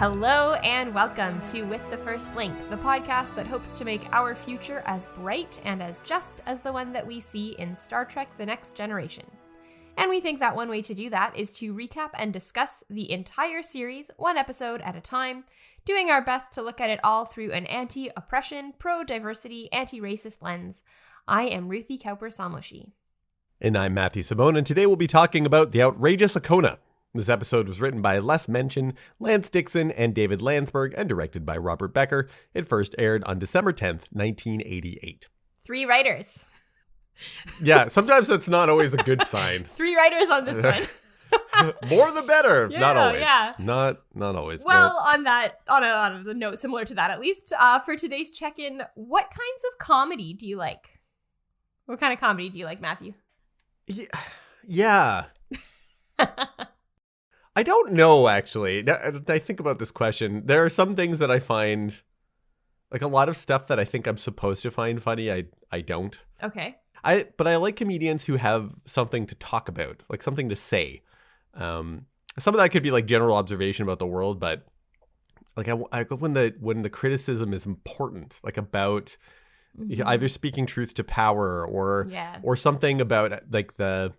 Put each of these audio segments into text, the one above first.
Hello and welcome to With the First Link, the podcast that hopes to make our future as bright and as just as the one that we see in Star Trek: The Next Generation. And we think that one way to do that is to recap and discuss the entire series one episode at a time, doing our best to look at it all through an anti-oppression, pro-diversity, anti-racist lens. I am Ruthie Cowper-Samoshi. And I'm Matthew Simone, and today we'll be talking about the Outrageous Okona. This episode was written by Les Mention, Lance Dixon, and David Landsberg, and directed by Robert Becker. It first aired on December 10th, 1988. 3 writers. Yeah, sometimes that's not always a good sign. 3 writers on this one. More the better. Yeah, not always. yeah. Not always. Well, on a note similar to that, at least, for today's check-in, what kinds of comedy do you like? What kind of comedy do you like, Matthew? Yeah. I don't know, actually. I think about this question. There are some things that I find, like a lot of stuff that I think I'm supposed to find funny, I don't. Okay. But I like comedians who have something to talk about, like something to say. Some of that could be like general observation about the world, but like I when the criticism is important, like about either speaking truth to power or something about like the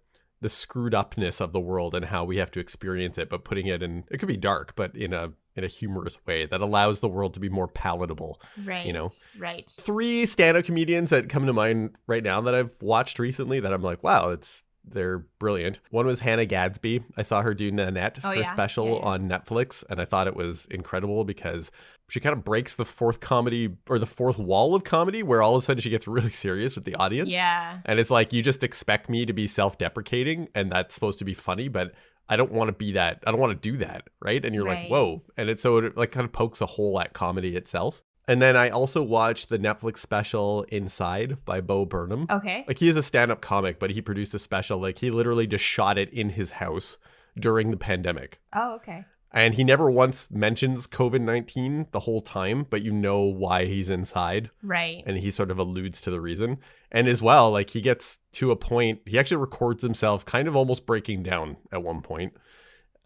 screwed upness of the world and how we have to experience it, but putting it in, it could be dark, but in a humorous way that allows the world to be more palatable. Right. You know? Right. 3 stand-up comedians that come to mind right now that I've watched recently that I'm like, wow, they're brilliant. One was Hannah Gadsby. I saw her do Nanette, her special on Netflix, and I thought it was incredible because she kind of breaks the fourth wall of comedy where all of a sudden she gets really serious with the audience. Yeah. And it's like, you just expect me to be self-deprecating and that's supposed to be funny, but I don't want to be that. I don't want to do that, right? And you're like, whoa. And it like kind of pokes a hole at comedy itself. And then I also watched the Netflix special Inside by Bo Burnham. Okay. Like, he is a stand-up comic, but he produced a special. Like, he literally just shot it in his house during the pandemic. Oh, okay. And he never once mentions COVID-19 the whole time, but you know why he's inside. Right. And he sort of alludes to the reason. And as well, like, he gets to a point, he actually records himself kind of almost breaking down at one point.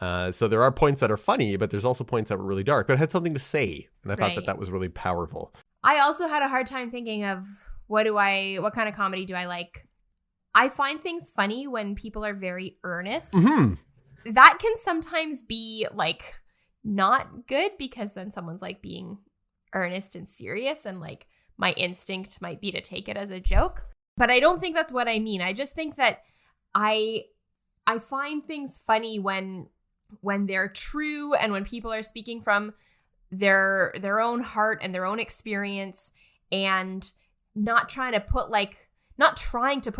So there are points that are funny, but there's also points that were really dark, but it had something to say. And I thought that was really powerful. I also had a hard time thinking of what kind of comedy do I like? I find things funny when people are very earnest. Mm-hmm. That can sometimes be like not good because then someone's like being earnest and serious, and like my instinct might be to take it as a joke. But I don't think that's what I mean. I just think that I find things funny when they're true and when people are speaking from their own heart and their own experience and not trying to put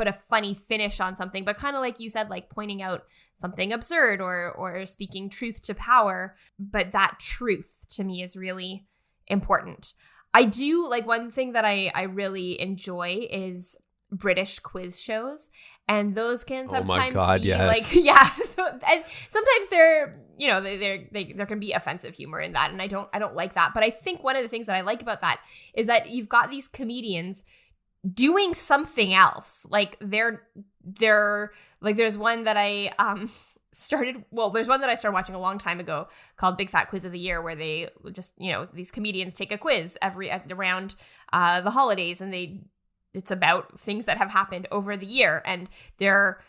a funny finish on something, but kind of like you said, like pointing out something absurd or speaking truth to power. But that truth to me is really important. I do like one thing that I really enjoy is British quiz shows, and those can sometimes be like, and sometimes they're, you know, there can be offensive humor in that, and I don't like that. But I think one of the things that I like about that is that you've got these comedians doing something else. Like they're like, there's one that I started watching a long time ago called Big Fat Quiz of the Year, where they just, you know, these comedians take a quiz around the holidays, and it's about things that have happened over the year, and they're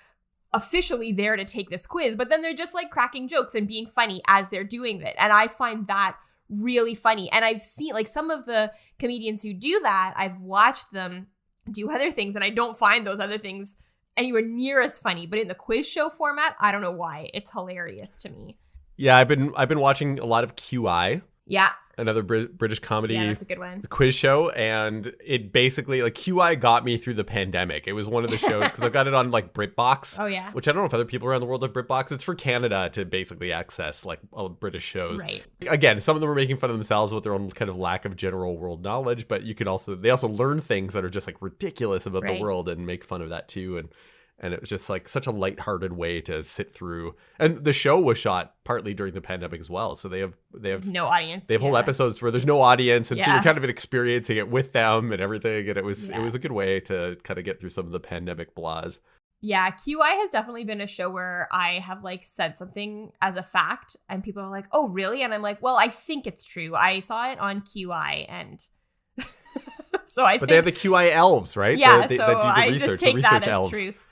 officially there to take this quiz, but then they're just like cracking jokes and being funny as they're doing it. And I find that really funny. And I've seen like some of the comedians who do that, I've watched them do other things, and I don't find those other things anywhere near as funny. But in the quiz show format, I don't know why. It's hilarious to me. Yeah, I've been watching a lot of QI. Yeah. Another British comedy that's a good one. Quiz show, and it basically, like, QI got me through the pandemic. It was one of the shows because I've got it on like BritBox. Oh yeah. Which I don't know if other people around the world have BritBox. It's for Canada to basically access like all British shows. Right. Again, some of them are making fun of themselves with their own kind of lack of general world knowledge, but they also learn things that are just like ridiculous about the world and make fun of that too. And it was just like such a lighthearted way to sit through. And the show was shot partly during the pandemic as well. So they have no audience. They have whole episodes where there's no audience. And so you're kind of experiencing it with them and everything. And it was a good way to kind of get through some of the pandemic blahs. Yeah, QI has definitely been a show where I have like said something as a fact and people are like, oh, really? And I'm like, well, I think it's true. I saw it on QI and so I think. But they have the QI elves, right? Yeah, that do the I research, just take the that research as elves. truth.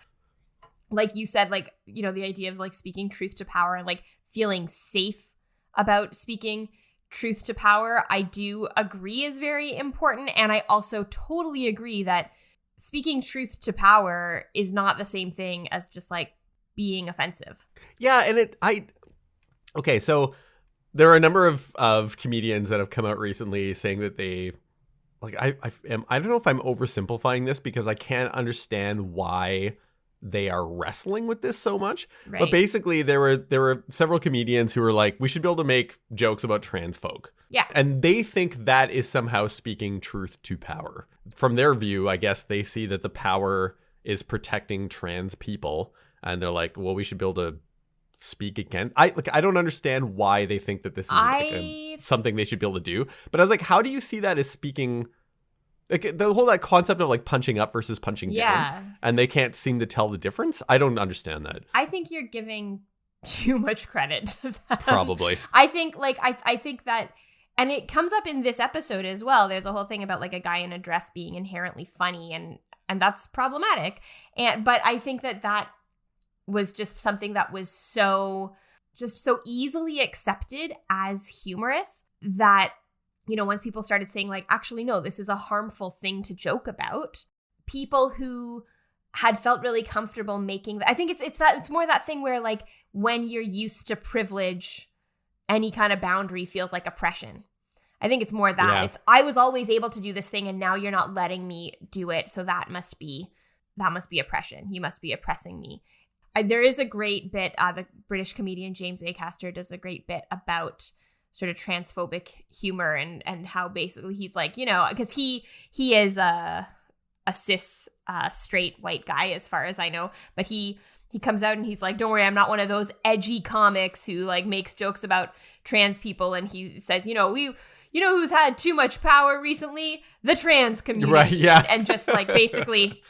Like you said, like, you know, the idea of like speaking truth to power and like feeling safe about speaking truth to power, I do agree is very important. And I also totally agree that speaking truth to power is not the same thing as just like being offensive. Yeah, and okay, so there are a number of comedians that have come out recently saying that they like I don't know if I'm oversimplifying this because I can't understand why they are wrestling with this so much. Right. But basically there were several comedians who were like, we should be able to make jokes about trans folk. Yeah. And they think that is somehow speaking truth to power. From their view, I guess they see that the power is protecting trans people. And they're like, well, we should be able to speak again. I don't understand why they think that this is something they should be able to do. But I was like, how do you see that as speaking? Like the whole that concept of like punching up versus punching down, and they can't seem to tell the difference. I don't understand that. I think you're giving too much credit to them. Probably. I think like I think that, and it comes up in this episode as well. There's a whole thing about like a guy in a dress being inherently funny, and that's problematic. But I think that was just something that was so easily accepted as humorous that, you know, once people started saying like, actually, no, this is a harmful thing to joke about, people who had felt really comfortable making, I think it's more that thing where like when you're used to privilege, any kind of boundary feels like oppression. I think it's more that it's, I was always able to do this thing and now you're not letting me do it. So that must be oppression. You must be oppressing me. There is a great bit, the British comedian James Acaster does a great bit about sort of transphobic humor and how basically he's like, you know, because he is a cis straight white guy as far as I know, but he comes out and he's like, don't worry, I'm not one of those edgy comics who like makes jokes about trans people. And he says, you know who's had too much power recently? The trans community. Right, yeah. And just like basically,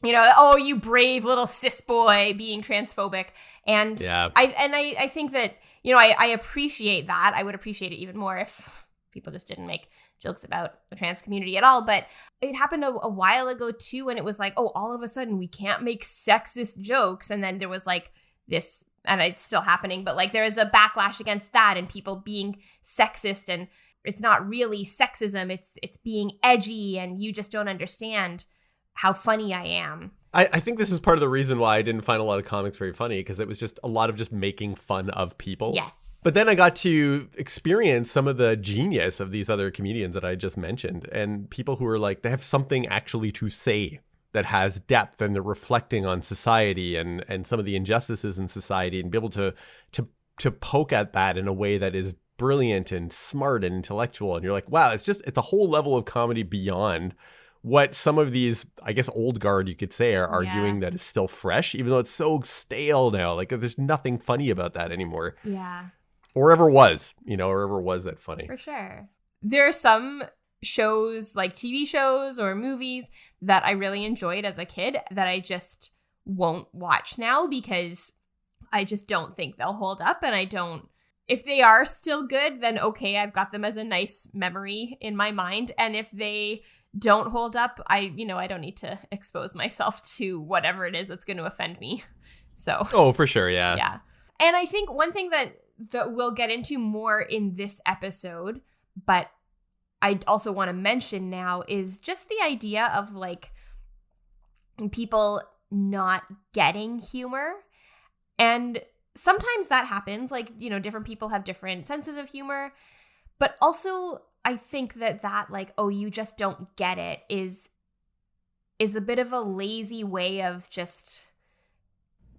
you know, oh, you brave little cis boy being transphobic. And I think that, you know, I appreciate that. I would appreciate it even more if people just didn't make jokes about the trans community at all. But it happened a while ago too, and it was like, oh, all of a sudden we can't make sexist jokes. And then there was like this, and it's still happening, but like there is a backlash against that and people being sexist, and it's not really sexism. It's being edgy, and you just don't understand how funny I am. I think this is part of the reason why I didn't find a lot of comics very funny, because it was just a lot of just making fun of people. Yes. But then I got to experience some of the genius of these other comedians that I just mentioned, and people who are like, they have something actually to say that has depth, and they're reflecting on society and some of the injustices in society, and be able to poke at that in a way that is brilliant and smart and intellectual. And you're like, wow, it's a whole level of comedy beyond what some of these, I guess, old guard, you could say, are arguing that is still fresh, even though it's so stale now. Like, there's nothing funny about that anymore. Yeah. Or ever was, or ever was that funny. For sure. There are some shows, like TV shows or movies, that I really enjoyed as a kid that I just won't watch now because I just don't think they'll hold up. And if they are still good, then okay, I've got them as a nice memory in my mind. And if they don't hold up, I don't need to expose myself to whatever it is that's going to offend me. So. Oh, for sure. Yeah. Yeah. And I think one thing that we'll get into more in this episode, but I also want to mention now, is just the idea of like people not getting humor. And sometimes that happens, like, different people have different senses of humor, but also I think that like, oh, you just don't get it is a bit of a lazy way of just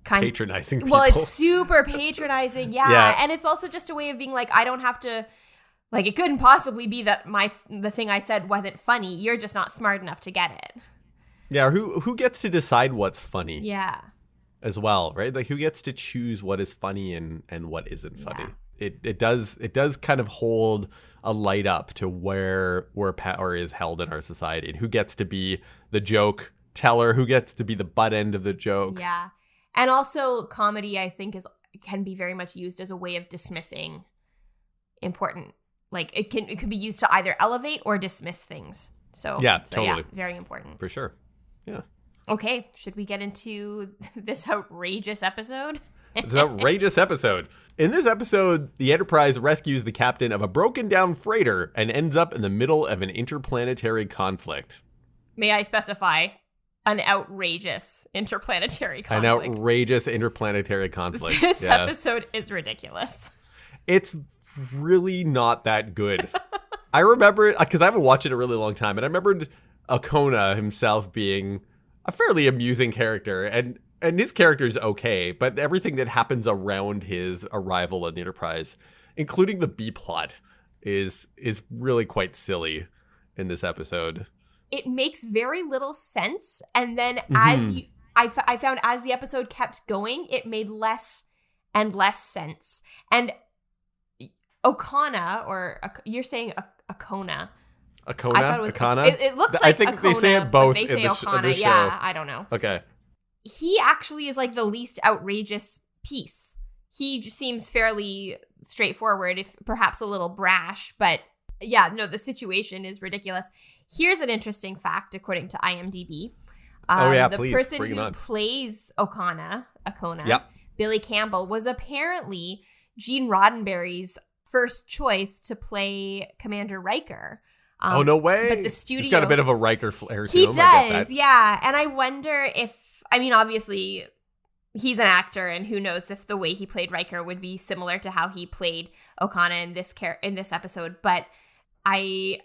patronizing people. Well, it's super patronizing. Yeah. And it's also just a way of being like, I don't have to, like, it couldn't possibly be that the thing I said wasn't funny. You're just not smart enough to get it. Yeah. Who gets to decide what's funny? Yeah. As well, right? Like, who gets to choose what is funny and what isn't funny? Yeah. It does kind of hold a light up to where power is held in our society, and who gets to be the joke teller, who gets to be the butt end of the joke. Yeah. And also comedy, I think, can be very much used as a way of dismissing important, like it could be used to either elevate or dismiss things. So totally. Yeah, very important. For sure. Yeah. Okay, should we get into this outrageous episode? It's an outrageous episode. In this episode, the Enterprise rescues the captain of a broken down freighter and ends up in the middle of an interplanetary conflict. May I specify an outrageous interplanetary conflict? An outrageous interplanetary conflict. This episode is ridiculous. It's really not that good. I remember it because I haven't watched it in a really long time, and I remembered Okona himself being a fairly amusing character, and his character is okay, but everything that happens around his arrival in the Enterprise, including the B plot, is really quite silly in this episode. It makes very little sense, and then I found as the episode kept going, it made less and less sense. And Okona, or you're saying Okona. Okona? I thought it was Okona? It looks like I think Okona, they say it both they say in Okana. the show. Yeah, I don't know. Okay. He actually is like the least outrageous piece. He seems fairly straightforward, if perhaps a little brash, but yeah, no, the situation is ridiculous. Here's an interesting fact, according to IMDb. The please, person bring it who on. plays Okona, Yep. Billy Campbell, was apparently Gene Roddenberry's first choice to play Commander Riker. Oh, no way. But the studio... He's got a bit of a Riker flair to He him. I get does, that. yeah. And I wonder if... I mean, obviously, he's an actor, and who knows if the way he played Riker would be similar to how he played Okona in this episode. But I...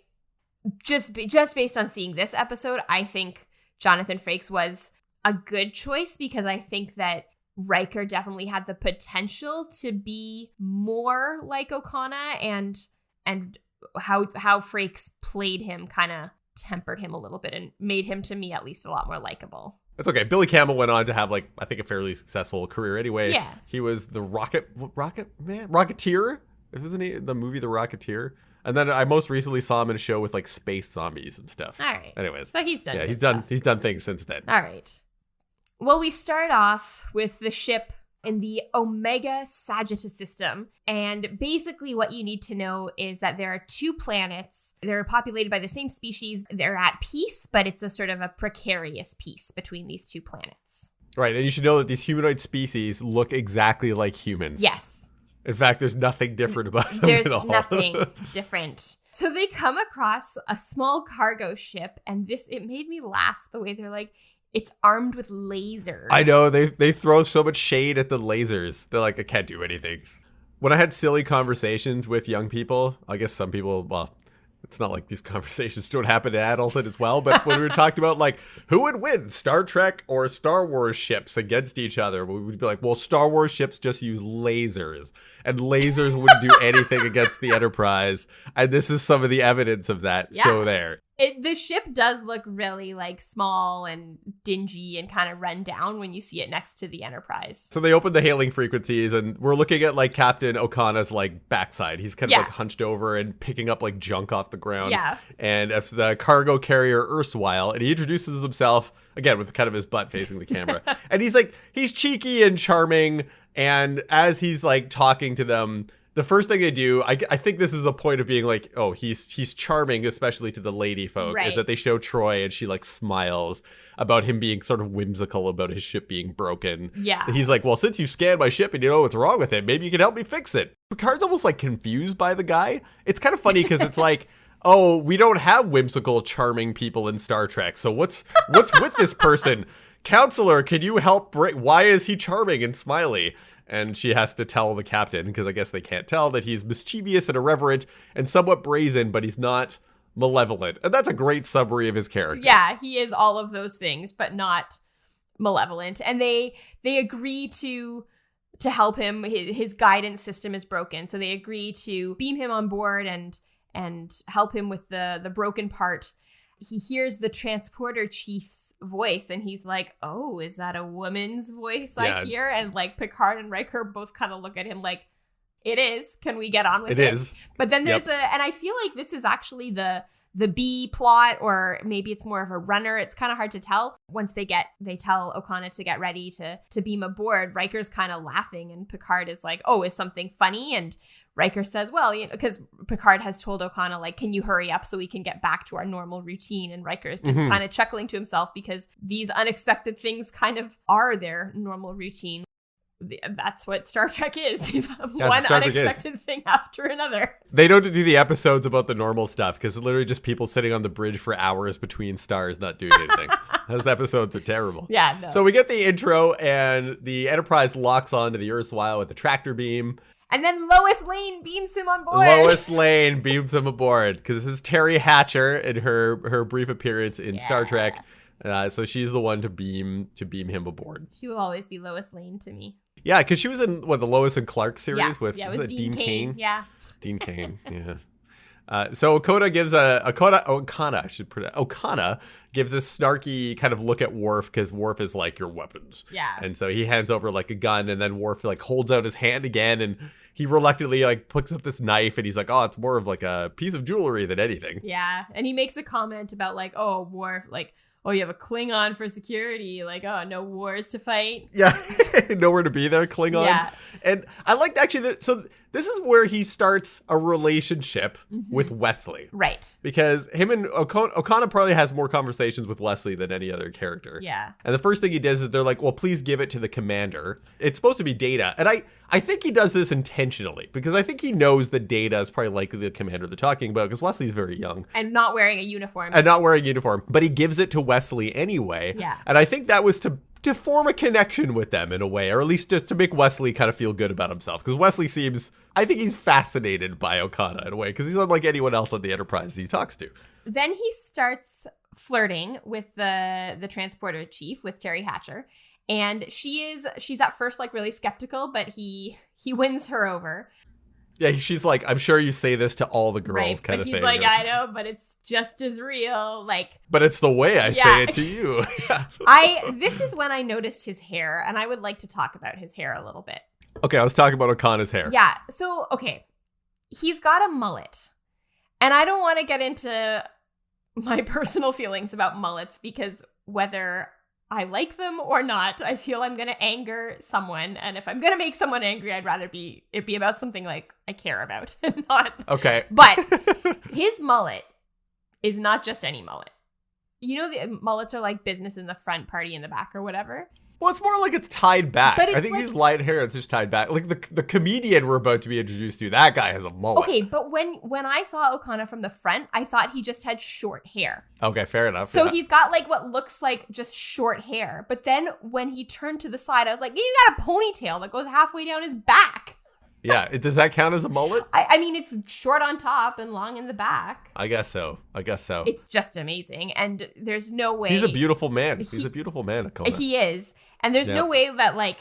Just based on seeing this episode, I think Jonathan Frakes was a good choice, because I think that Riker definitely had the potential to be more like Okona, and how Frakes played him kind of tempered him a little bit and made him, to me at least, a lot more likable. That's okay. Billy Campbell went on to have, like, I think a fairly successful career anyway. Yeah. He was the Rocketeer? Wasn't he the movie The Rocketeer? And then I most recently saw him in a show with, like, space zombies and stuff. All right. Anyways. So he's done. Yeah, stuff. he's done things since then. All right. Well, we start off with the ship in the Omega Sagittarius system. And basically what you need to know is that there are two planets. They're populated by the same species. They're at peace, but it's a sort of a precarious peace between these two planets. Right. And you should know that these humanoid species look exactly like humans. Yes. In fact, there's nothing different about them There's at all. nothing different. So they come across a small cargo ship, and it made me laugh the way they're like, it's armed with lasers. I know, they throw so much shade at the lasers. They're like, I can't do anything. When I had silly conversations with young people, I guess some people, well, it's not like these conversations don't happen to adulthood as well, but when we were talking about, like, who would win, Star Trek or Star Wars ships against each other, we would be like, well, Star Wars ships just use lasers, and lasers wouldn't do anything against the Enterprise, and this is some of the evidence of that. Yeah. So there. The ship does look really, like, small and dingy and kind of run down when you see it next to the Enterprise. So they open the hailing frequencies, and we're looking at, like, Captain Okona's, like, backside. He's kind of like hunched over and picking up, like, junk off the ground. Yeah. And it's the cargo carrier erstwhile, and he introduces himself again with kind of his butt facing the camera. And he's cheeky and charming, and as he's, like, talking to them, the first thing they do, I think this is a point of being like, oh, he's charming, especially to the lady folk, right, is that they show Troy and she, like, smiles about him being sort of whimsical about his ship being broken. Yeah. And he's like, well, since you scanned my ship and you know what's wrong with it, maybe you can help me fix it. Picard's almost, like, confused by the guy. It's kind of funny because it's like, oh, we don't have whimsical, charming people in Star Trek. So what's with this person? Counselor, can you help why is he charming and smiley? And she has to tell the captain, because I guess they can't tell, that he's mischievous and irreverent and somewhat brazen, but he's not malevolent. And that's a great summary of his character. Yeah, he is all of those things, but not malevolent. And they agree to help him. His guidance system is broken, so they agree to beam him on board and help him with the broken part. He hears the transporter chief's voice, and he's like, oh, is that a woman's voice I hear? And, like, Picard and Riker both kind of look at him like, it is. Can we get on with it? It is. But then there's and I feel like this is actually the the B plot, or maybe it's more of a runner. It's kind of hard to tell. Once they tell Okona to get ready to beam aboard, Riker's kind of laughing and Picard is like, oh, is something funny? And Riker says, well, because Picard has told Okona, like, can you hurry up so we can get back to our normal routine? And Riker is just kind of chuckling to himself because these unexpected things kind of are their normal routine. That's what Star Trek is. One unexpected thing after another. They don't do the episodes about the normal stuff because it's literally just people sitting on the bridge for hours between stars not doing anything. Those episodes are terrible. Yeah, no. So we get the intro and the Enterprise locks onto the Erstwhile with the tractor beam. And then Lois Lane beams him on board. Lois Lane beams him aboard because this is Terry Hatcher in her brief appearance in Star Trek. So she's the one to beam him aboard. She will always be Lois Lane to me. Yeah, because she was in the Lois and Clark series with Dean Cain. Yeah, Dean Cain. Yeah. So Okona gives this snarky kind of look at Worf because Worf is like, your weapons. Yeah. And so he hands over like a gun, and then Worf like holds out his hand again, and he reluctantly like picks up this knife, and he's like, oh, it's more of like a piece of jewelry than anything. Yeah, and he makes a comment about like, oh, Worf, like, oh, you have a Klingon for security. Like, oh, no wars to fight. Yeah, nowhere to be there, Klingon. Yeah. And I liked actually so this is where he starts a relationship with Wesley. Right. Because him and Okona probably has more conversations with Wesley than any other character. Yeah. And the first thing he does is they're like, well, please give it to the commander. It's supposed to be Data. And I think he does this intentionally because I think he knows that Data is probably likely the commander they're talking about because Wesley's very young. And not wearing a uniform. But he gives it to Wesley anyway. Yeah. And I think that was to form a connection with them in a way, or at least just to make Wesley kind of feel good about himself. Because Wesley I think he's fascinated by Okona in a way, because he's unlike anyone else on the Enterprise he talks to. Then he starts flirting with the transporter chief, with Terry Hatcher. And she's at first like really skeptical, but he wins her over. Yeah, she's like, I'm sure you say this to all the girls, right, kind of thing. He's like, I know, but it's just as real. Like, but it's the way I say it to you. This is when I noticed his hair, and I would like to talk about his hair a little bit. Okay, let's talk about Okona's hair. Yeah, so, okay, he's got a mullet, and I don't want to get into my personal feelings about mullets, because whether I like them or not, I feel I'm going to anger someone. And if I'm going to make someone angry, I'd rather it be about something like I care about and not. Okay. But his mullet is not just any mullet. You know, the mullets are like business in the front, party in the back or whatever. Well, it's more like it's tied back. But I think he's light hair. It's just tied back. Like the comedian we're about to be introduced to, that guy has a mullet. Okay, but when I saw Okona from the front, I thought he just had short hair. Okay, fair enough. So he's got like what looks like just short hair. But then when he turned to the side, I was like, he's got a ponytail that goes halfway down his back. Yeah, does that count as a mullet? I mean, it's short on top and long in the back. I guess so. It's just amazing. And there's no way. He's a beautiful man. He's a beautiful man, Okona. He is. And there's no way that, like,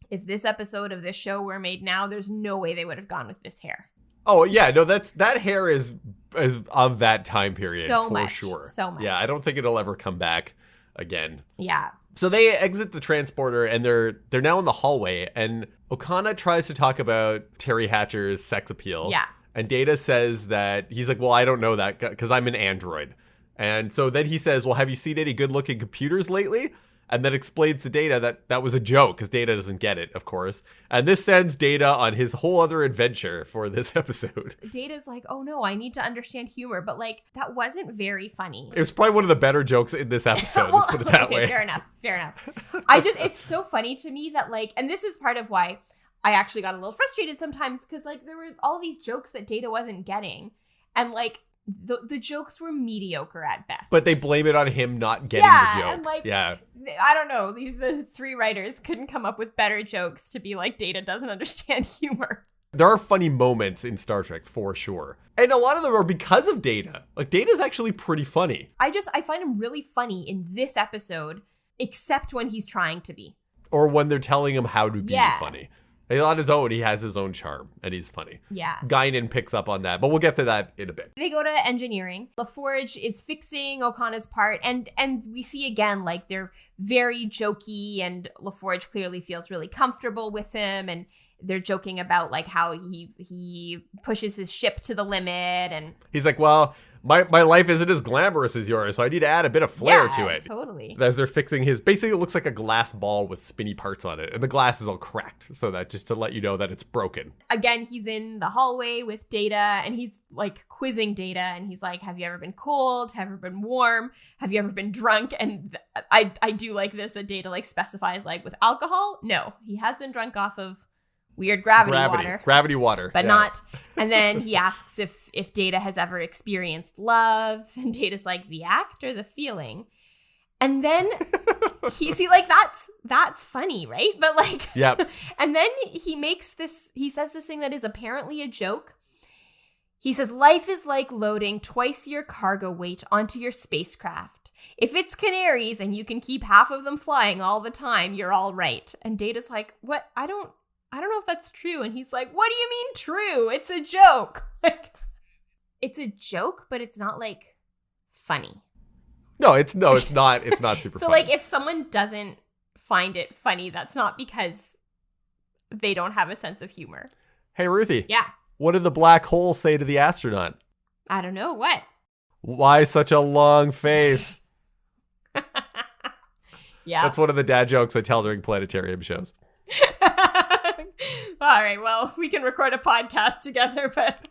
if this episode of this show were made now, there's no way they would have gone with this hair. Oh, yeah. No, that hair is of that time period for sure. So much. Yeah, I don't think it'll ever come back again. Yeah. So they exit the transporter and they're now in the hallway, and Okona tries to talk about Terry Hatcher's sex appeal. Yeah. And Data says that he's like, well, I don't know that because I'm an android. And so then he says, well, have you seen any good looking computers lately? And then explains to Data that was a joke because Data doesn't get it, of course. And this sends Data on his whole other adventure for this episode. Data's like, oh no, I need to understand humor. But like, that wasn't very funny. It was probably one of the better jokes in this episode. Let's put it that way. Fair enough. It's so funny to me that like, and this is part of why I actually got a little frustrated sometimes, because like there were all these jokes that Data wasn't getting. And like, the jokes were mediocre at best. But they blame it on him not getting the joke. And like, I don't know. The three writers couldn't come up with better jokes to be like, Data doesn't understand humor. There are funny moments in Star Trek for sure. And a lot of them are because of Data. Like, Data's actually pretty funny. I find him really funny in this episode, except when he's trying to be. Or when they're telling him how to be funny. On his own, he has his own charm, and he's funny. Yeah. Guinan picks up on that, but we'll get to that in a bit. They go to engineering. LaForge is fixing Okona's part, and we see again, like, they're very jokey, and LaForge clearly feels really comfortable with him, and they're joking about, like, how he pushes his ship to the limit, and... He's like, well, my life isn't as glamorous as yours, so I need to add a bit of flair to it. Totally. As they're fixing his, basically it looks like a glass ball with spinny parts on it, and the glass is all cracked, so that just to let you know that it's broken. Again, he's in the hallway with Data, and he's like quizzing Data, and he's like, have you ever been cold? Have you ever been warm? Have you ever been drunk? And I do like this, that Data like specifies like with alcohol. No, he has been drunk off of weird gravity water, but not. And then he asks if Data has ever experienced love, and Data's like, the act or the feeling. And then that's funny, right? But like, yep. And then he says this thing that is apparently a joke. He says, life is like loading twice your cargo weight onto your spacecraft. If it's canaries and you can keep half of them flying all the time, you're all right. And Data's like, what? I don't know if that's true. And he's like, what do you mean true? It's a joke. Like, it's a joke, but it's not like funny. No, it's not super so funny. Like, if someone doesn't find it funny, that's not because they don't have a sense of humor. Hey, Ruthie. Yeah. What did the black hole say to the astronaut? I don't know. What? Why such a long face? Yeah. That's one of the dad jokes I tell during planetarium shows. All right, well, we can record a podcast together, but...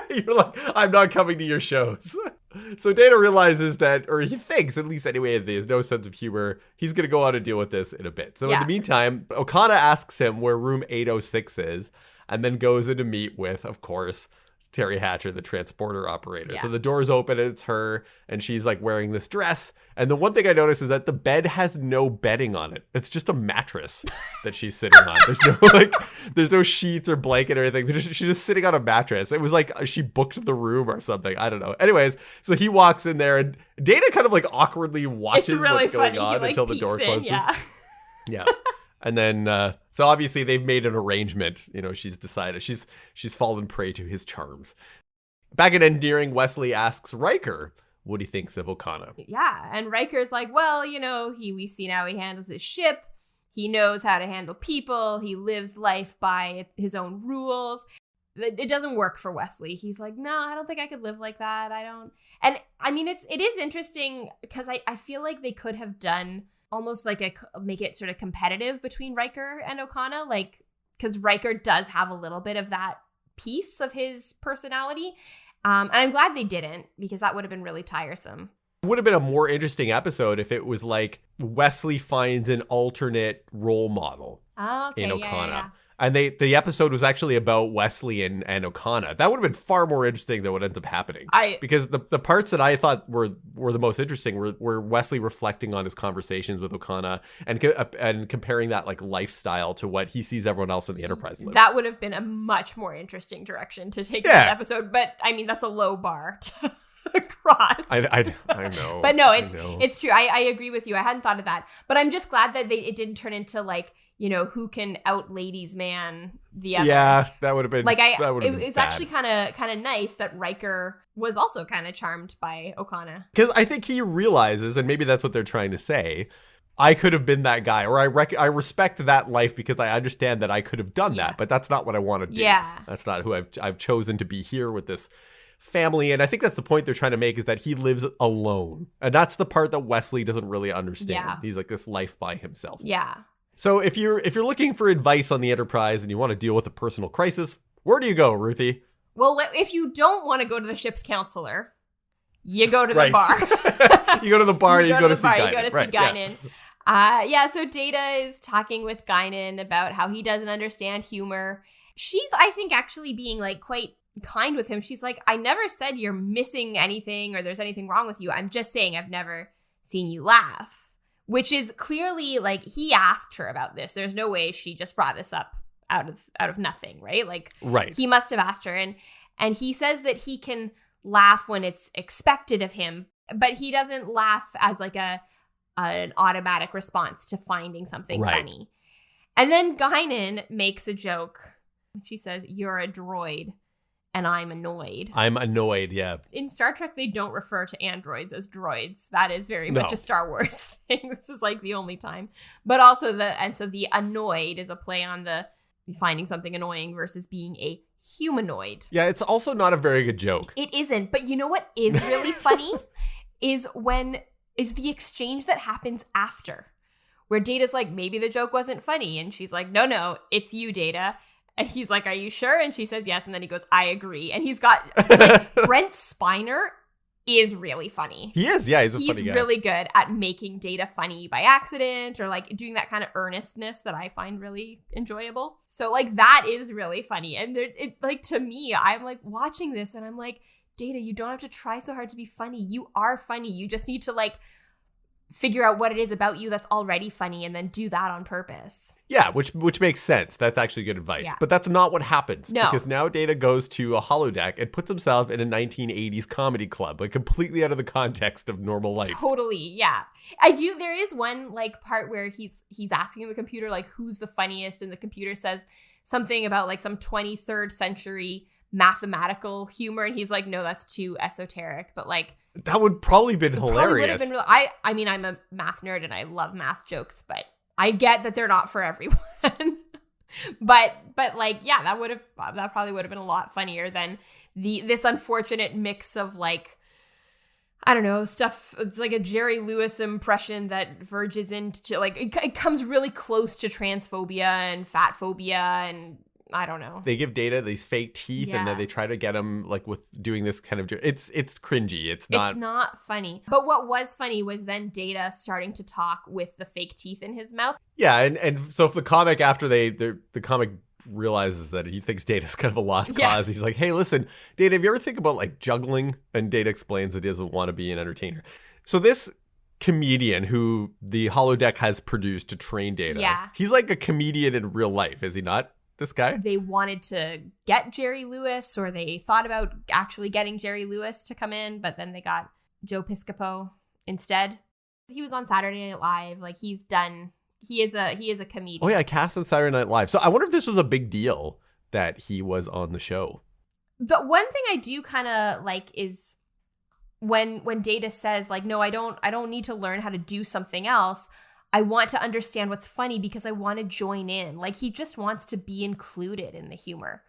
You're like, I'm not coming to your shows. So Data realizes that, or he thinks, at least anyway, he has no sense of humor. He's going to go on and deal with this in a bit. So in the meantime, Okona asks him where room 806 is, and then goes in to meet with, of course, Terry Hatcher, the transporter operator. Yeah. So the doors open and it's her, and she's like wearing this dress. And the one thing I noticed is that the bed has no bedding on it. It's just a mattress that she's sitting on. There's no sheets or blanket or anything. She's just sitting on a mattress. It was like she booked the room or something. I don't know. Anyways, so he walks in there, and Data kind of like awkwardly watches what's going on until the door closes. Yeah. And then, so obviously they've made an arrangement. You know, she's decided she's fallen prey to his charms. Back in Endearing, Wesley asks Riker what he thinks of Okona. Yeah, and Riker's like, well, you know, we see how he handles his ship. He knows how to handle people. He lives life by his own rules. It doesn't work for Wesley. He's like, no, I don't think I could live like that. I don't. And I mean, it is interesting because I feel like they could have done almost like make it sort of competitive between Riker and Okona, like, because Riker does have a little bit of that piece of his personality. And I'm glad they didn't, because that would have been really tiresome. It would have been a more interesting episode if it was like Wesley finds an alternate role model in Okona. Yeah. And the episode was actually about Wesley and Okona. That would have been far more interesting than what ends up happening. Because the parts that I thought were the most interesting were Wesley reflecting on his conversations with Okona and comparing that like lifestyle to what he sees everyone else in the Enterprise live. That would have been a much more interesting direction to take this episode. But I mean, that's a low bar to cross. I know. But no, it's true. I agree with you. I hadn't thought of that. But I'm just glad that it didn't turn into like, you know, who can out ladies man the other. Yeah, that would have been like it's actually kind of nice that Riker was also kind of charmed by Okona. Because I think he realizes, and maybe that's what they're trying to say, I could have been that guy, or I respect that life because I understand that I could have done that, but that's not what I want to do. Yeah, that's not who I've chosen to be here with this family. And I think that's the point they're trying to make, is that he lives alone, and that's the part that Wesley doesn't really understand. Yeah. He's like this life by himself. Yeah. So if you're looking for advice on the Enterprise and you want to deal with a personal crisis, where do you go, Ruthie? Well, if you don't want to go to the ship's counselor, you go to the bar. You go to the bar and you go to see Guinan. You go to see Guinan. Yeah, so Data is talking with Guinan about how he doesn't understand humor. She's, I think, actually being like quite kind with him. She's like, I never said you're missing anything or there's anything wrong with you. I'm just saying I've never seen you laugh. Which is clearly like he asked her about this. There's no way she just brought this up out of nothing, right? Like, he must have asked her, and he says that he can laugh when it's expected of him, but he doesn't laugh as like an automatic response to finding something funny. And then Guinan makes a joke. She says, "You're a droid." And I'm annoyed. I'm annoyed, yeah. In Star Trek, they don't refer to androids as droids. That is very much a Star Wars thing. This is like the only time. But also the annoyed is a play on the finding something annoying versus being a humanoid. Yeah, it's also not a very good joke. It isn't. But you know what is really funny is the exchange that happens after, where Data's like, maybe the joke wasn't funny. And she's like, no, it's you, Data. And he's like, are you sure? And she says yes. And then he goes, I agree. And he's got, like, Brent Spiner is really funny. He is. Yeah, he's a funny guy. He's really good at making Data funny by accident, or like doing that kind of earnestness that I find really enjoyable. So like that is really funny. And it like, to me, I'm like watching this and I'm like, Data, you don't have to try so hard to be funny. You are funny. You just need to like figure out what it is about you that's already funny and then do that on purpose. Yeah, which makes sense. That's actually good advice. Yeah. But that's not what happens. No. Because now Data goes to a holodeck and puts himself in a 1980s comedy club, like completely out of the context of normal life. Totally, yeah. There is one like part where he's asking the computer like who's the funniest, and the computer says something about like some 23rd century mathematical humor, and he's like, no, that's too esoteric. But like that would probably been hilarious. Probably would have been I mean, I'm a math nerd and I love math jokes, but I get that they're not for everyone. but like, yeah, that probably would have been a lot funnier than this unfortunate mix of like, I don't know, stuff. It's like a Jerry Lewis impression that verges into like, it comes really close to transphobia and fat phobia, and I don't know. They give Data these fake teeth, and then they try to get him like with doing this kind of. It's cringy. It's not funny. But what was funny was then Data starting to talk with the fake teeth in his mouth. Yeah, and so if the comic after the comic realizes that he thinks Data's kind of a lost cause, he's like, hey, listen, Data, have you ever think about like juggling? And Data explains that he doesn't want to be an entertainer. So this comedian who the holodeck has produced to train Data, he's like a comedian in real life, is he not? This guy? They wanted to get Jerry Lewis, or they thought about actually getting Jerry Lewis to come in, but then they got Joe Piscopo instead. He was on Saturday Night Live. Like he is a comedian. Oh yeah, cast on Saturday Night Live. So I wonder if this was a big deal that he was on the show. The one thing I do kind of like is when Data says like, no, I don't need to learn how to do something else. I want to understand what's funny because I want to join in. Like he just wants to be included in the humor.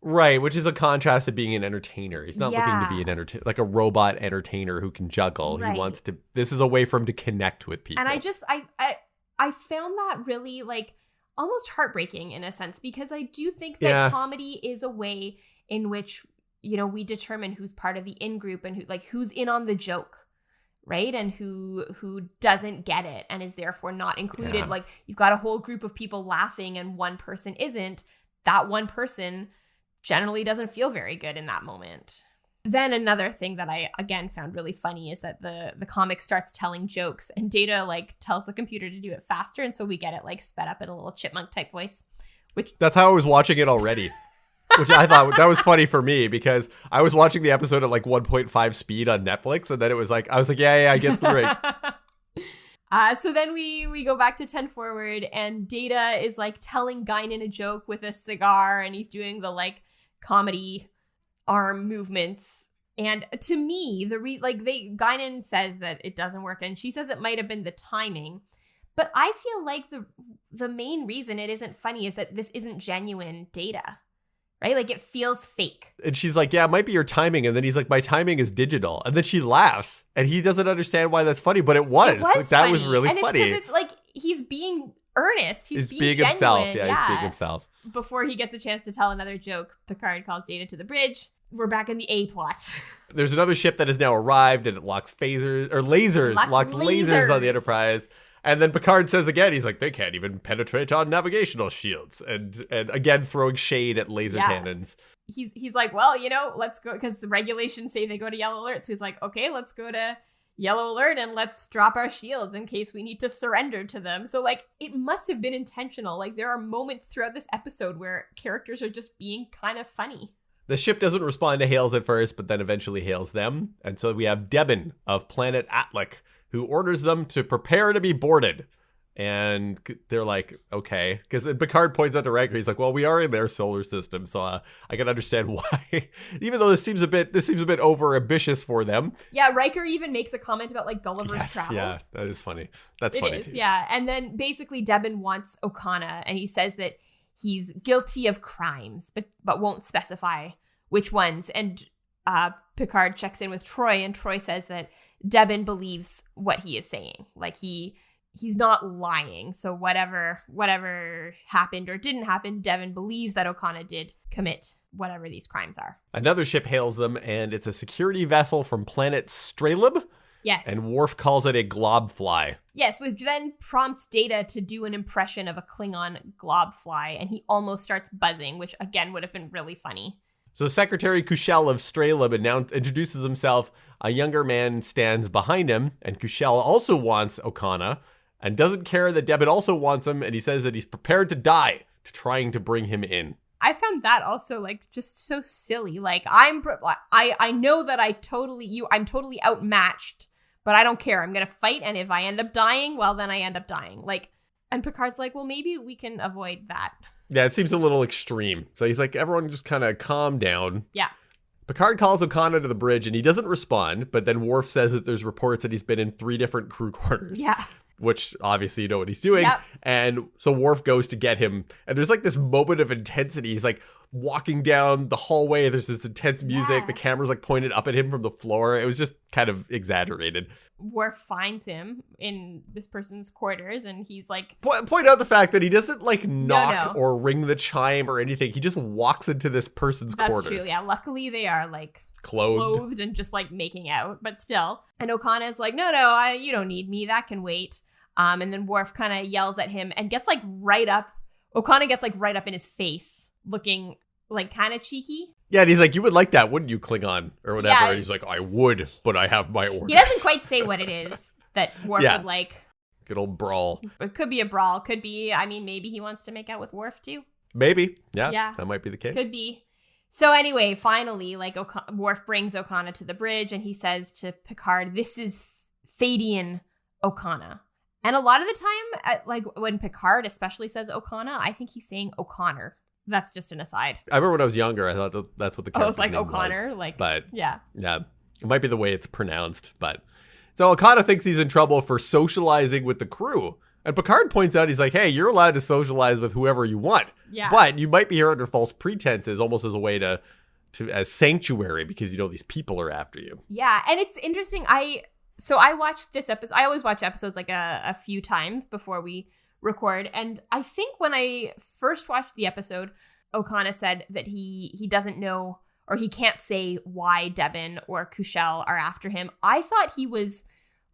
Right, which is a contrast to being an entertainer. He's not looking to be an entertainer, like a robot entertainer who can juggle. Right. He wants to. This is a way for him to connect with people. And I found that really like almost heartbreaking in a sense, because I do think that comedy is a way in which, you know, we determine who's part of the in-group and who's in on the joke. Right? And who doesn't get it and is therefore not included. Yeah. Like you've got a whole group of people laughing and one person isn't. That one person generally doesn't feel very good in that moment. Then another thing that I again found really funny is that the comic starts telling jokes and Data like tells the computer to do it faster, and so we get it like sped up in a little chipmunk type voice. That's how I was watching it already. Which I thought that was funny for me because I was watching the episode at like 1.5 speed on Netflix, and then it was like, I was like, yeah, I get through it. So then we go back to 10 forward, and Data is like telling Guinan a joke with a cigar, and he's doing the like comedy arm movements. And to me, Guinan says that it doesn't work, and she says it might have been the timing. But I feel like the main reason it isn't funny is that this isn't genuine Data. Right? Like it feels fake. And she's like, yeah, it might be your timing. And then he's like, my timing is digital. And then she laughs and he doesn't understand why that's funny, but it was. Like, that was really funny. And it's like he's being earnest. He's being genuine. Himself. Yeah, he's being himself. Before he gets a chance to tell another joke, Picard calls Data to the bridge. We're back in the A plot. There's another ship that has now arrived and it locks lasers on the Enterprise. And then Picard says again, he's like, they can't even penetrate our navigational shields. And again, throwing shade at laser cannons. He's like, well, you know, let's go, because the regulations say they go to yellow alert. So he's like, okay, let's go to yellow alert and let's drop our shields in case we need to surrender to them. So like, it must have been intentional. Like there are moments throughout this episode where characters are just being kind of funny. The ship doesn't respond to hails at first, but then eventually hails them. And so we have Devin of planet Atlic, who orders them to prepare to be boarded. And they're like, okay. Because Picard points out to Riker, he's like, well, we are in their solar system, so I can understand why. Even though this seems a bit over ambitious for them. Yeah, Riker even makes a comment about like Gulliver's Travels. Yeah, that is funny. That's funny too. Yeah. And then basically Devin wants Okona, and he says that he's guilty of crimes, but won't specify which ones. And Picard checks in with Troy, and Troy says that Devin believes what he is saying. Like he's not lying. So whatever happened or didn't happen, Devin believes that Okona did commit whatever these crimes are. Another ship hails them, and it's a security vessel from planet Straleb. Yes. And Worf calls it a globfly. Yes, which then prompts Data to do an impression of a Klingon globfly, and he almost starts buzzing, which again would have been really funny. So Secretary Kushel of Straleb introduces himself. A younger man stands behind him, and Kushel also wants Okona and doesn't care that Devin also wants him, and he says that he's prepared to die to trying to bring him in. I found that also like just so silly. Like I know that I'm totally outmatched, but I don't care. I'm going to fight, and if I end up dying, well, then I end up dying. Like, and Picard's like, well, maybe we can avoid that. Yeah, it seems a little extreme. So he's like, everyone just kind of calm down. Yeah. Picard calls Okona to the bridge, and he doesn't respond, but then Worf says that there's reports that he's been in 3 different crew quarters. Yeah. Which obviously you know what he's doing. Yep. And so Worf goes to get him. And there's like this moment of intensity. He's like walking down the hallway. There's this intense music. Yeah. The camera's like pointed up at him from the floor. It was just kind of exaggerated. Worf finds him in this person's quarters, and he's like... Point out the fact that he doesn't like knock No. or ring the chime or anything. He just walks into this person's quarters. That's true, yeah. Luckily, they are like... Clothed and just like making out, but still. And Okana's like, no, you don't need me. That can wait. And then Worf kind of yells at him and gets like right up. Okona gets like right up in his face, looking like kind of cheeky. Yeah, and he's like, you would like that, wouldn't you, Klingon? Or whatever. Yeah. And he's like, I would, but I have my orders. He doesn't quite say what it is that Worf Yeah. would like. Good old brawl. It could be a brawl. Could be, I mean, maybe he wants to make out with Worf too. Maybe. Yeah, Yeah. that might be the case. Could be. So anyway, finally, like Worf brings Okona to the bridge, and he says to Picard, "This is Thadian Okona." And a lot of the time, like when Picard especially says Okona, I think he's saying O'Connor. That's just an aside. I remember when I was younger, I thought that's what the character It's like name O'Connor, was. like, But yeah, it might be the way it's pronounced. But so Okona thinks he's in trouble for socializing with the crew. And Picard points out, he's like, hey, you're allowed to socialize with whoever you want. Yeah. But you might be here under false pretenses, almost as a way to as sanctuary, because you know these people are after you. Yeah, and it's interesting. I watched this episode. I always watch episodes like a few times before we record. And I think when I first watched the episode, Okona said that he doesn't know, or he can't say why Devin or Kushel are after him. I thought he was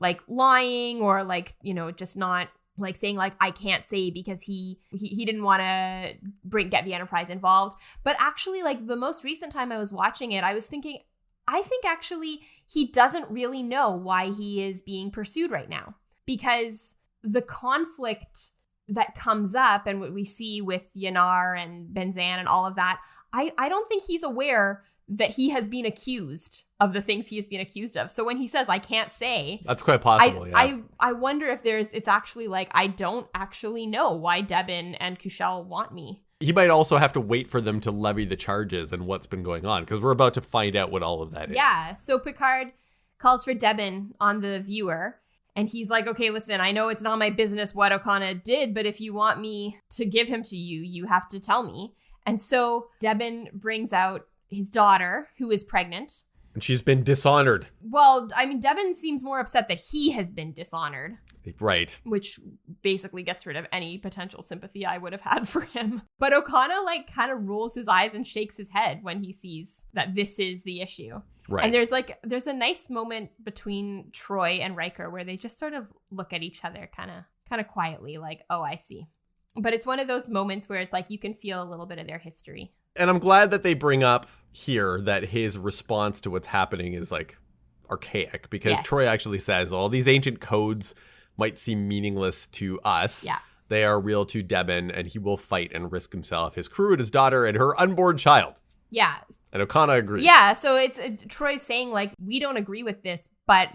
like lying, or like, you know, just not like saying like, I can't say because he didn't want to get the Enterprise involved. But actually, like the most recent time I was watching it, I was thinking, I think actually he doesn't really know why he is being pursued right now, because the conflict that comes up and what we see with Yanar and Benzan and all of that, I don't think he's aware that he has been accused of the things he has been accused of. So when he says, I can't say, that's quite possible. I wonder if it's actually like, I don't actually know why Devin and Kushel want me. He might also have to wait for them to levy the charges and what's been going on, because we're about to find out what all of that is. Yeah. So Picard calls for Devin on the viewer, and he's like, okay, listen, I know it's not my business what Okona did, but if you want me to give him to you, you have to tell me. And so Devin brings out his daughter, who is pregnant. And she's been dishonored. Well, I mean, Devin seems more upset that he has been dishonored. Right. Which basically gets rid of any potential sympathy I would have had for him. But Okona, like, kind of rolls his eyes and shakes his head when he sees that this is the issue. Right. And there's a nice moment between Troy and Riker where they just sort of look at each other kind of quietly, like, oh, I see. But it's one of those moments where it's like you can feel a little bit of their history. And I'm glad that they bring up here that his response to what's happening is like archaic, because Yes. Troy actually says, all these ancient codes might seem meaningless to us. Yeah. They are real to Devin, and he will fight and risk himself, his crew, and his daughter, and her unborn child. Yeah. And Okona agrees. Yeah. So it's Troy's saying, like, we don't agree with this, but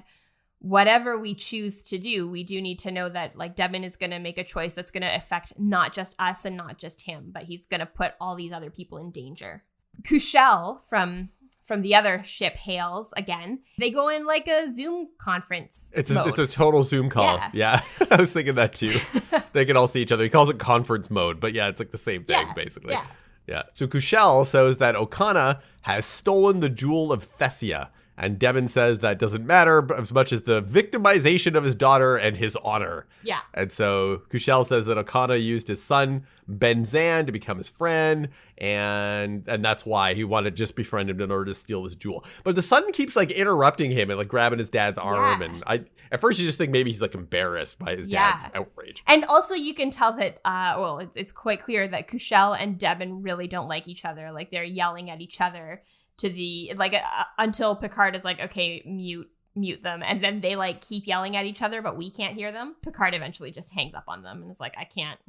whatever we choose to do, we do need to know that, like, Devin is going to make a choice that's going to affect not just us and not just him, but he's going to put all these other people in danger. Kushel from from the other ship hails again. They go in like a Zoom conference It's mode. a total Zoom call. Yeah. I was thinking that too. They can all see each other. He calls it conference mode, but yeah, it's like the same thing basically. Yeah. So Kushel says that Okona has stolen the jewel of Thessia. And Devin says that doesn't matter as much as the victimization of his daughter and his honor. Yeah. And so Kushel says that Okona used his son, Benzan, to become his friend. And that's why he wanted to just befriend him in order to steal this jewel. But the son keeps like interrupting him and like grabbing his dad's arm. And at first you just think maybe he's like embarrassed by his dad's outrage. And also you can tell that, it's quite clear that Kushel and Devin really don't like each other. Like they're yelling at each other to the until Picard is like, okay, mute them, and then they like keep yelling at each other, but we can't hear them. Picard eventually just hangs up on them and is like, I can't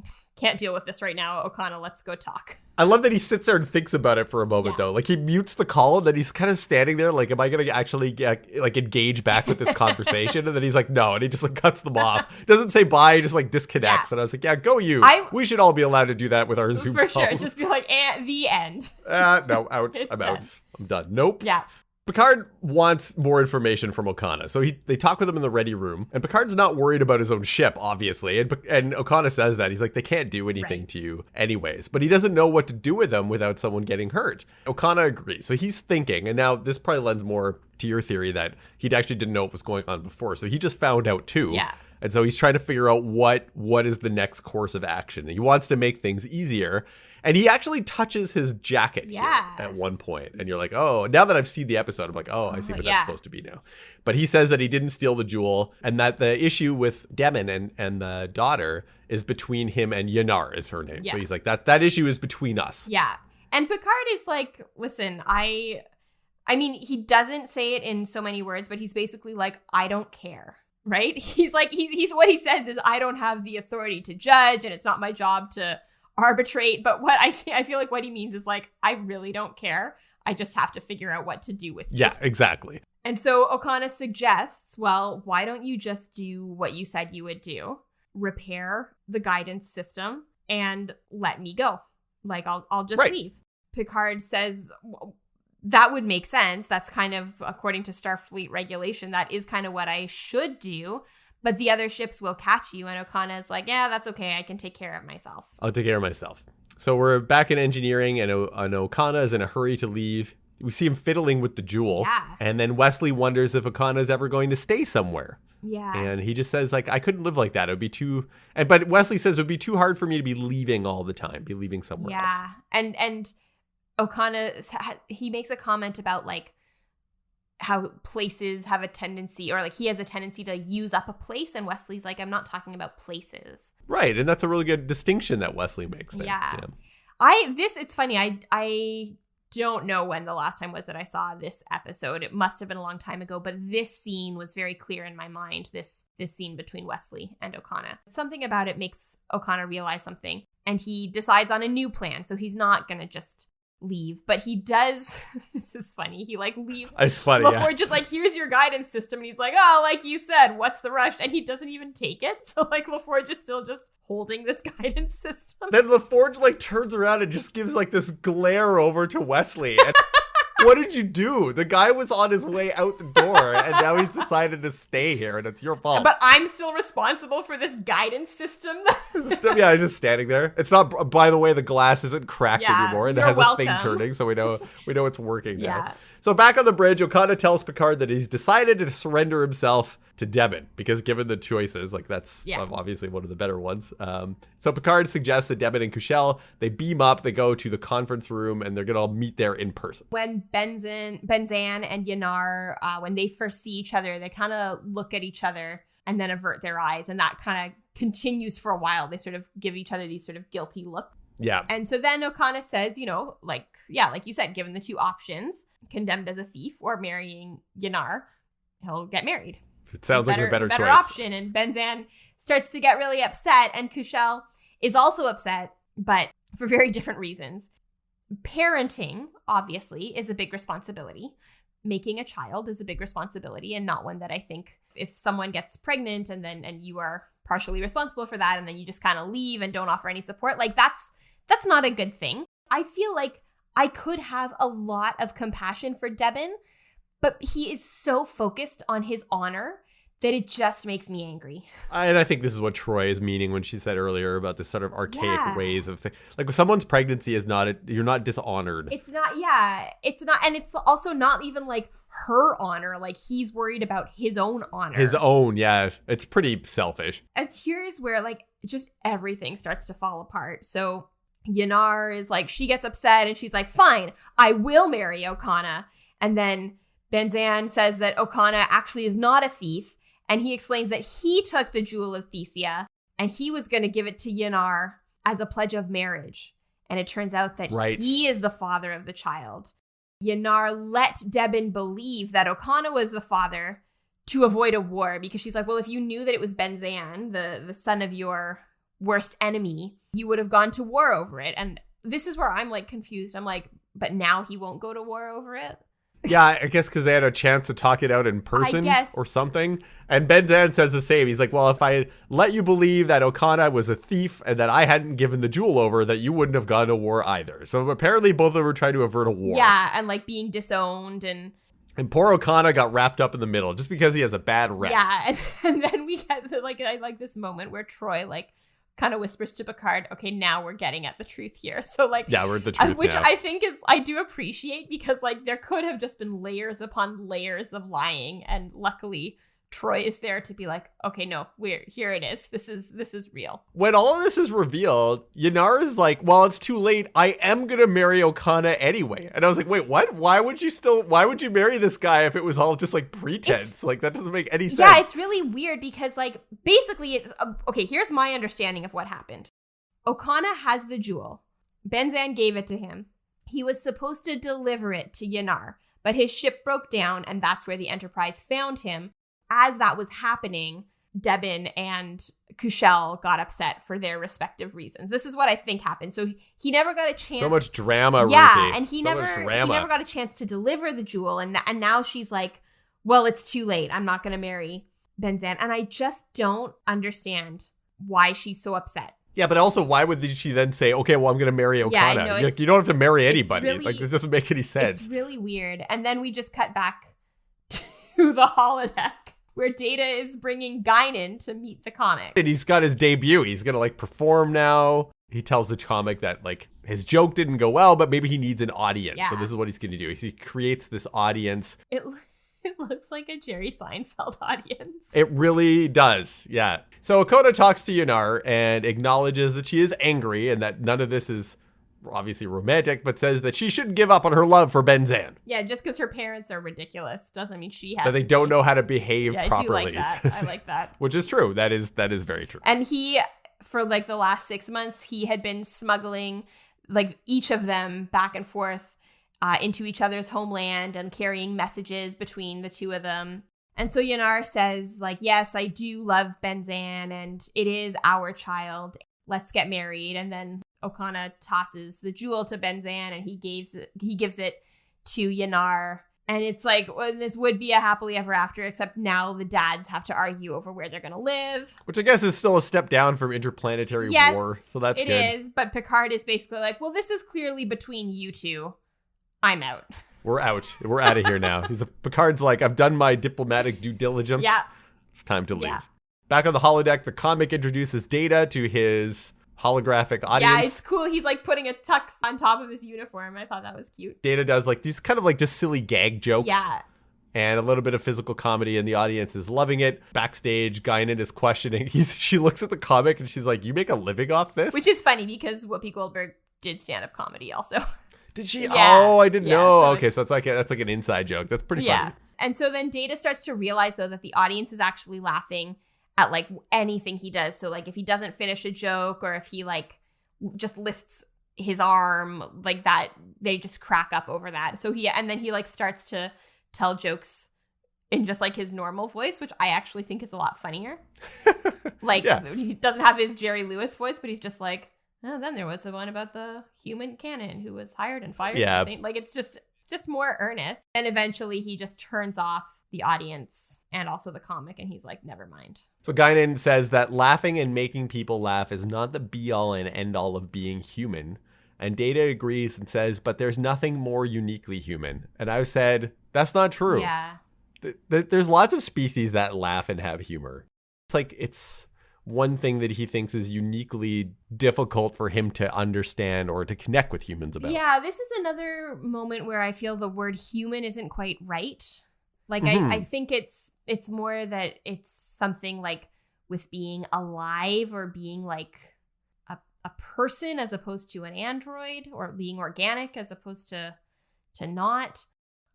deal with this right now, Okona, let's go talk. I love that he sits there and thinks about it for a moment though. Like he mutes the call and then he's kind of standing there like, am I gonna actually like engage back with this conversation? And then he's like, no, and he just like cuts them off. Doesn't say bye, he just like disconnects. And I was like, yeah, go you. We should all be allowed to do that with our Zoom calls. For sure, just be like, the end. No, out. I'm done. Out. I'm done. Nope. Yeah. Picard wants more information from Okona, so they talk with him in the ready room, and Picard's not worried about his own ship, obviously, and Okona says that. He's like, they can't do anything to you anyways, but he doesn't know what to do with them without someone getting hurt. Okona agrees, so he's thinking, and now this probably lends more to your theory that he actually didn't know what was going on before, so he just found out too. Yeah. And so he's trying to figure out what is the next course of action. He wants to make things easier. And he actually touches his jacket here at one point. And you're like, oh, now that I've seen the episode, I'm like, oh, I see what that's supposed to be now. But he says that he didn't steal the jewel and that the issue with Demon and the daughter is between him and Yanar is her name. Yeah. So he's like, that issue is between us. Yeah. And Picard is like, listen, I mean, he doesn't say it in so many words, but he's basically like, I don't care. Right? He's like, he's what he says is, I don't have the authority to judge and it's not my job to arbitrate. But what I feel like what he means is like, I really don't care. I just have to figure out what to do with you. Yeah, exactly. And so Okona suggests, well, why don't you just do what you said you would do? Repair the guidance system and let me go. Like, I'll just leave. Picard says, that would make sense. That's kind of, according to Starfleet regulation, that is kind of what I should do. But the other ships will catch you. And Okona is like, yeah, that's okay. I can take care of myself. I'll take care of myself. So we're back in engineering and Okona is in a hurry to leave. We see him fiddling with the jewel. Yeah. And then Wesley wonders if Okona is ever going to stay somewhere. Yeah. And he just says, like, I couldn't live like that. It would be too... But Wesley says it would be too hard for me to be leaving all the time, be leaving somewhere else. Yeah. And Okona, he makes a comment about like how places have a tendency, or like he has a tendency to use up a place, and Wesley's like, I'm not talking about places. Right, and that's a really good distinction that Wesley makes there. Yeah. It's funny, I don't know when the last time was that I saw this episode. It must have been a long time ago, but this scene was very clear in my mind, this scene between Wesley and Okona. Something about it makes Okona realize something, and he decides on a new plan, so he's not gonna just leave, but he does. This is funny. He like leaves. It's funny before just like, here's your guidance system, and he's like, oh, like you said, what's the rush? And he doesn't even take it. So like LaForge is still just holding this guidance system. Then LaForge like turns around and just gives like this glare over to Wesley. And what did you do? The guy was on his way out the door and now he's decided to stay here and it's your fault. But I'm still responsible for this guidance system. Yeah, he's just standing there. It's not, by the way, the glass isn't cracked anymore and it has a thing turning, so we know it's working now. Yeah. So back on the bridge, Okona tells Picard that he's decided to surrender himself to Devin, because given the choices, like that's obviously one of the better ones. So Picard suggests that Devin and Kushel, they beam up, they go to the conference room, and they're going to all meet there in person. When Benzan and Yanar, when they first see each other, they kind of look at each other and then avert their eyes, and that kind of continues for a while. They sort of give each other these sort of guilty looks. Yeah. And so then Okona says, like you said, given the two options, condemned as a thief or marrying Yanar, he'll get married. It sounds like a better choice. Option. And Benzan starts to get really upset, and Kushel is also upset, but for very different reasons. Parenting, obviously, is a big responsibility. Making a child is a big responsibility, and not one that I think if someone gets pregnant and you are partially responsible for that, and then you just kind of leave and don't offer any support, like that's not a good thing. I feel like I could have a lot of compassion for Debin, but he is so focused on his honor that it just makes me angry. And I think this is what Troy is meaning when she said earlier about this sort of archaic ways of things. Like, if someone's pregnancy is not, you're not dishonored. It's not, it's not, and it's also not even like her honor. Like, he's worried about his own honor. His own, yeah. It's pretty selfish. And here's where, like, just everything starts to fall apart. So Yanar is like, she gets upset and she's like, fine, I will marry Okona. And then Benzan says that Okona actually is not a thief. And he explains that he took the Jewel of Thesia and he was going to give it to Yanar as a pledge of marriage. And it turns out that he is the father of the child. Yanar let Debin believe that Okona was the father to avoid a war, because she's like, well, if you knew that it was Benzan, the son of your worst enemy, you would have gone to war over it. And this is where I'm like confused. I'm like, but now he won't go to war over it? Yeah, I guess because they had a chance to talk it out in person or something. And Benzan says the same. He's like, well, if I let you believe that Okona was a thief and that I hadn't given the jewel over, that you wouldn't have gone to war either. So apparently both of them were trying to avert a war. Yeah, and like being disowned and poor Okona got wrapped up in the middle just because he has a bad rep. Yeah, and then we get I like this moment where Troy like kind of whispers to Picard, okay, now we're getting at the truth here. So like, yeah, we're at the truth which now. I think is, I do appreciate, because like there could have just been layers upon layers of lying, and luckily Troy is there to be like, okay, no, here it is. This is real. When all of this is revealed, Yanar is like, well, it's too late. I am going to marry Okona anyway. And I was like, wait, what? Why would you marry this guy if it was all just like pretense? Like, that doesn't make any sense. Yeah, it's really weird because like, basically it's, okay, here's my understanding of what happened. Okona has the jewel. Benzan gave it to him. He was supposed to deliver it to Yanar, but his ship broke down, and that's where the Enterprise found him. As that was happening, Debin and Kushel got upset for their respective reasons. This is what I think happened. So he never got a chance. So much drama, yeah, Ruthie. And he never got a chance to deliver the jewel. And now she's like, well, it's too late. I'm not going to marry Benzan. And I just don't understand why she's so upset. Yeah, but also, why would she then say, okay, well, I'm going to marry Okona? Yeah, no, like, you don't have to marry anybody. Really, like, it doesn't make any sense. It's really weird. And then we just cut back to the holodeck, where Data is bringing Guinan to meet the comic. And he's got his debut. He's going to like perform now. He tells the comic that like his joke didn't go well, but maybe he needs an audience. Yeah. So this is what he's going to do. He creates this audience. It looks like a Jerry Seinfeld audience. It really does. Yeah. So Okona talks to Yanar and acknowledges that she is angry and that none of this is obviously romantic, but says that she shouldn't give up on her love for Benzan. Yeah, just because her parents are ridiculous doesn't mean she has. That they don't know how to behave properly. I do like that. I like that. Which is true. That is very true. And he, for like the last 6 months, he had been smuggling like each of them back and forth into each other's homeland and carrying messages between the two of them. And so Yanar says like, yes, I do love Benzan and it is our child. Let's get married. And then Okona tosses the jewel to Benzan and he gives it to Yanar. And it's like, well, this would be a happily ever after, except now the dads have to argue over where they're going to live. Which I guess is still a step down from interplanetary war. So that's good. It is, but Picard is basically like, well, this is clearly between you two. I'm out. We're out. We're out of here now. Picard's like, I've done my diplomatic due diligence. Yeah. It's time to leave. Yeah. Back on the holodeck, the comic introduces Data to his holographic audience. Yeah, it's cool. He's like putting a tux on top of his uniform. I thought that was cute. Data does like these kind of like just silly gag jokes. Yeah. And a little bit of physical comedy, and the audience is loving it. Backstage, Guinan is questioning. She looks at the comic and she's like, you make a living off this? Which is funny because Whoopi Goldberg did stand-up comedy also. Did she? Yeah. Oh, I didn't know. So okay, so that's like an inside joke. That's pretty funny. And so then Data starts to realize, though, that the audience is actually laughing at like anything he does. So like if he doesn't finish a joke or if he like just lifts his arm like that, they just crack up over that. So he like starts to tell jokes in just like his normal voice, which I actually think is a lot funnier. Like he doesn't have his Jerry Lewis voice, but he's just like, oh, then there was the one about the human cannon who was hired and fired. Yeah. Like it's just more earnest. And eventually he just turns off the audience and also the comic, and he's like, never mind. So Guinan says that laughing and making people laugh is not the be-all and end-all of being human. And Data agrees and says, but there's nothing more uniquely human. And I said, that's not true. Yeah. There's lots of species that laugh and have humor. It's like it's one thing that he thinks is uniquely difficult for him to understand or to connect with humans about. Yeah, this is another moment where I feel the word human isn't quite right. Like, I think it's more that it's something like with being alive or being like a person as opposed to an android, or being organic as opposed to not.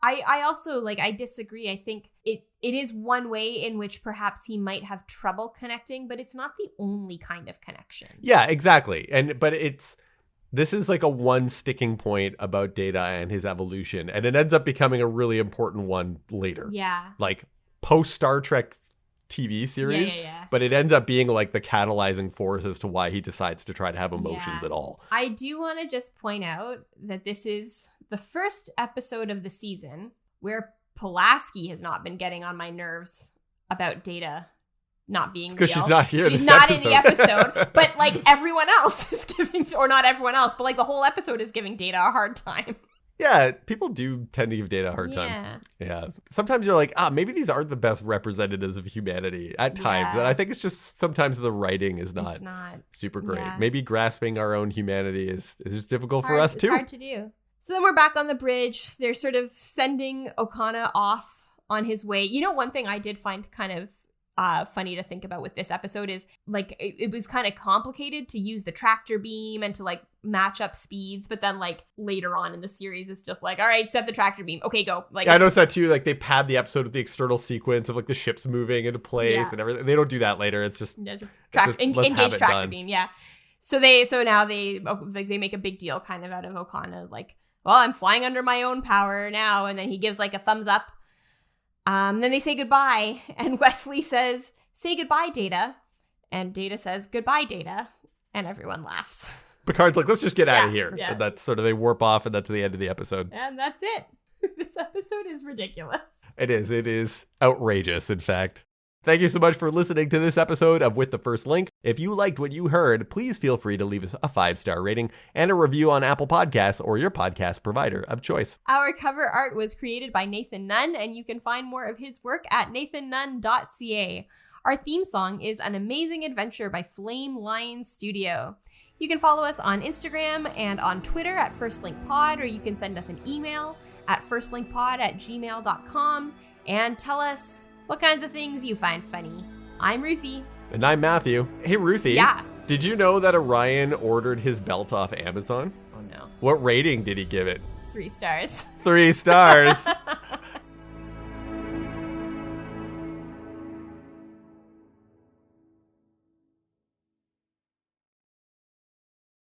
I also, like, I disagree. I think it is one way in which perhaps he might have trouble connecting, but it's not the only kind of connection. Yeah, exactly. But this is like a one sticking point about Data and his evolution, and it ends up becoming a really important one later. Yeah. Like post Star Trek TV series, yeah. But it ends up being like the catalyzing force as to why he decides to try to have emotions at all. I do want to just point out that this is the first episode of the season where Pulaski has not been getting on my nerves about Data not being real. Because she's not here. She's not in the episode, but like everyone else is giving, or not everyone else, but like the whole episode is giving Data a hard time. Yeah, people do tend to give Data a hard time. Yeah. Sometimes you're like, maybe these aren't the best representatives of humanity at times. Yeah. And I think it's just sometimes the writing is not super great. Yeah. Maybe grasping our own humanity is just difficult for us too. It's hard to do. So then we're back on the bridge. They're sort of sending Okona off on his way. You know, one thing I did find kind of funny to think about with this episode is, like, it was kind of complicated to use the tractor beam and to, like, match up speeds. But then, like, later on in the series, it's just like, all right, set the tractor beam. Okay, go. Like, yeah, I noticed that too. Like, they pad the episode with the external sequence of, like, the ships moving into place and everything. They don't do that later. It's just, engage let's tractor beam. Yeah. So now they make a big deal kind of out of Okona, like, well, I'm flying under my own power now. And then he gives like a thumbs up. Then they say goodbye. And Wesley says, say goodbye, Data. And Data says, goodbye, Data. And everyone laughs. Picard's like, let's just get out of here. Yeah. And that's sort of, they warp off, and that's the end of the episode. And that's it. This episode is ridiculous. It is outrageous, in fact. Thank you so much for listening to this episode of With the First Link. If you liked what you heard, please feel free to leave us a 5-star rating and a review on Apple Podcasts or your podcast provider of choice. Our cover art was created by Nathan Nunn, and you can find more of his work at nathannunn.ca. Our theme song is An Amazing Adventure by Flame Lion Studio. You can follow us on Instagram and on Twitter at FirstLinkPod, or you can send us an email at firstlinkpod@gmail.com and tell us what kinds of things you find funny. I'm Ruthie. And I'm Matthew. Hey, Ruthie. Yeah. Did you know that Orion ordered his belt off Amazon? Oh, no. What rating did he give it? 3 stars. 3 stars.